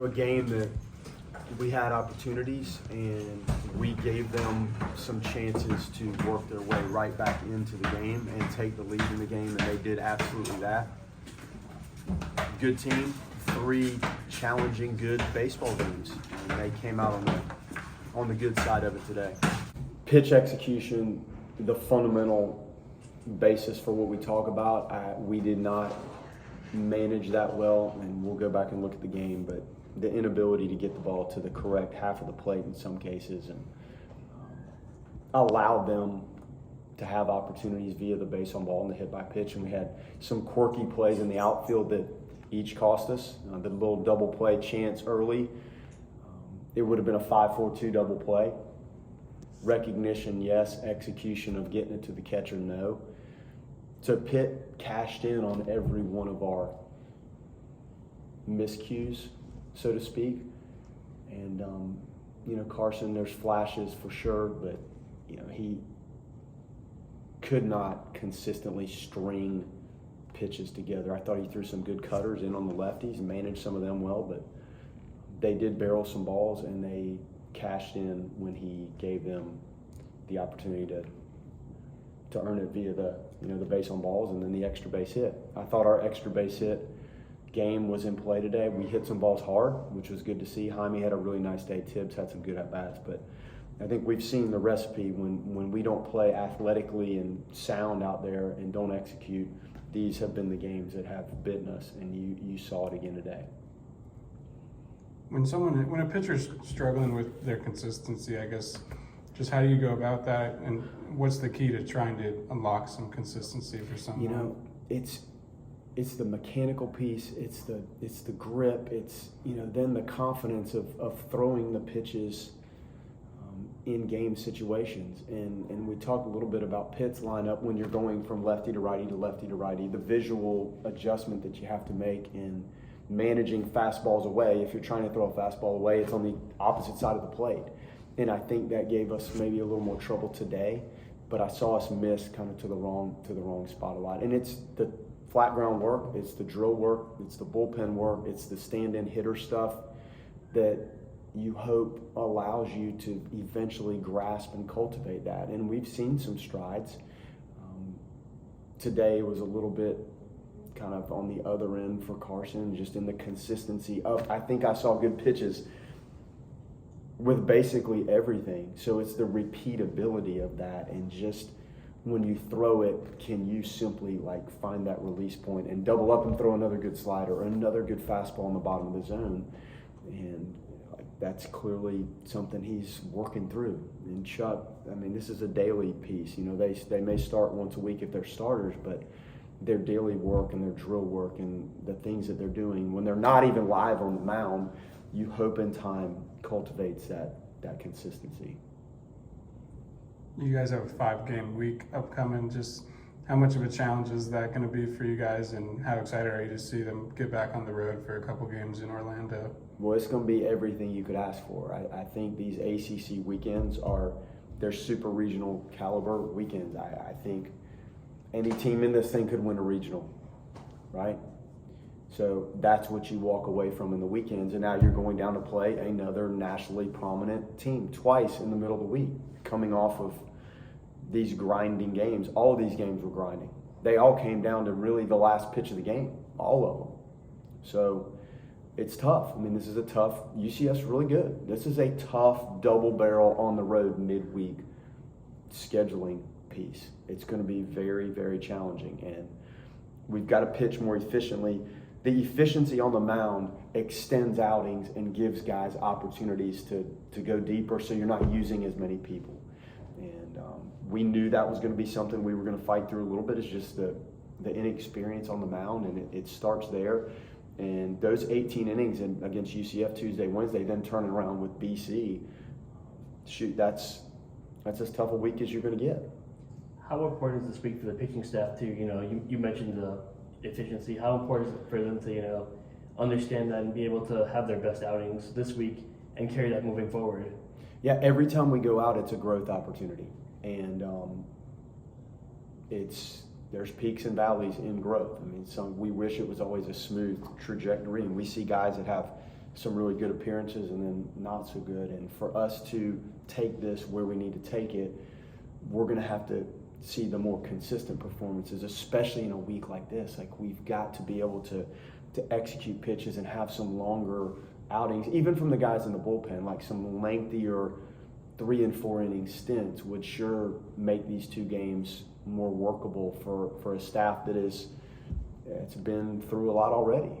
A game that we had opportunities and we gave them some chances to work their way right back into the game and take the lead in the game, and they did absolutely that. Good team, 3 challenging, good baseball games, and they came out on the good side of it today. Pitch execution, the fundamental basis for what we talk about, we did not manage that well, and we'll go back and look at the game, but the inability to get the ball to the correct half of the plate in some cases, and allowed them to have opportunities via the base on ball and the hit by pitch. And we had some quirky plays in the outfield that each cost us. The little double play chance early, it would have been a 5-4-2 double play. Recognition, yes. Execution of getting it to the catcher, no. So Pitt cashed in on every one of our miscues, so to speak. And, Carson, there's flashes for sure, but, he could not consistently string pitches together. I thought he threw some good cutters in on the lefties and managed some of them well, but they did barrel some balls, and they cashed in when he gave them the opportunity to earn it via the base on balls and then the extra base hit. I thought our extra base hit game was in play today. We hit some balls hard, which was good to see. Jaime had a really nice day. Tibbs had some good at-bats, but I think we've seen the recipe when we don't play athletically and sound out there and don't execute. These have been the games that have bitten us, and you saw it again today. When a pitcher's struggling with their consistency, I guess, just how do you go about that, and what's the key to trying to unlock some consistency for someone? It's the mechanical piece, it's the grip, it's then the confidence of throwing the pitches in game situations. And we talked a little bit about Pitt's lineup when you're going from lefty to righty to lefty to righty, the visual adjustment that you have to make in managing fastballs away. If you're trying to throw a fastball away, it's on the opposite side of the plate. And I think that gave us maybe a little more trouble today, but I saw us miss kind of to the wrong spot a lot. And it's the flat ground work, it's the drill work, it's the bullpen work, it's the stand-in hitter stuff that you hope allows you to eventually grasp and cultivate that. And we've seen some strides. Today was a little bit kind of on the other end for Carson, just in the consistency of, I think I saw good pitches with basically everything. So it's the repeatability of that, and just when you throw it, can you simply find that release point and double up and throw another good slider or another good fastball in the bottom of the zone. And that's clearly something he's working through. And Chuck, this is a daily piece. They may start once a week if they're starters, but their daily work and their drill work and the things that they're doing when they're not even live on the mound, you hope in time cultivates that consistency. You guys have a 5-game week upcoming. Just how much of a challenge is that going to be for you guys, and how excited are you to see them get back on the road for a couple games in Orlando? Well, it's going to be everything you could ask for. I think these ACC weekends they're super regional caliber weekends. I think any team in this thing could win a regional, right? So that's what you walk away from in the weekends, and now you're going down to play another nationally prominent team twice in the middle of the week, coming off of these grinding games. All of these games were grinding. They all came down to really the last pitch of the game, all of them. So it's tough. This is a tough, UCF's really good. This is a tough double barrel on the road midweek scheduling piece. It's going to be very, very challenging, and we've got to pitch more efficiently. The efficiency on the mound extends outings and gives guys opportunities to go deeper, so you're not using as many people. And we knew that was going to be something we were going to fight through a little bit. It's just the inexperience on the mound, and it starts there. And those 18 innings against UCF Tuesday, Wednesday, then turning around with BC, shoot, that's as tough a week as you're going to get. How important is this week for the pitching staff too? You mentioned the efficiency. How important is it for them to understand that and be able to have their best outings this week and carry that moving forward? Yeah, every time we go out, it's a growth opportunity, and there's peaks and valleys in growth. We wish it was always a smooth trajectory, and we see guys that have some really good appearances and then not so good. And for us to take this where we need to take it, we're going to have to see the more consistent performances, especially in a week like this. Like, we've got to be able to execute pitches and have some longer outings, even from the guys in the bullpen. Like, some lengthier 3 and 4 inning stints would sure make these 2 games more workable for a staff that it's been through a lot already.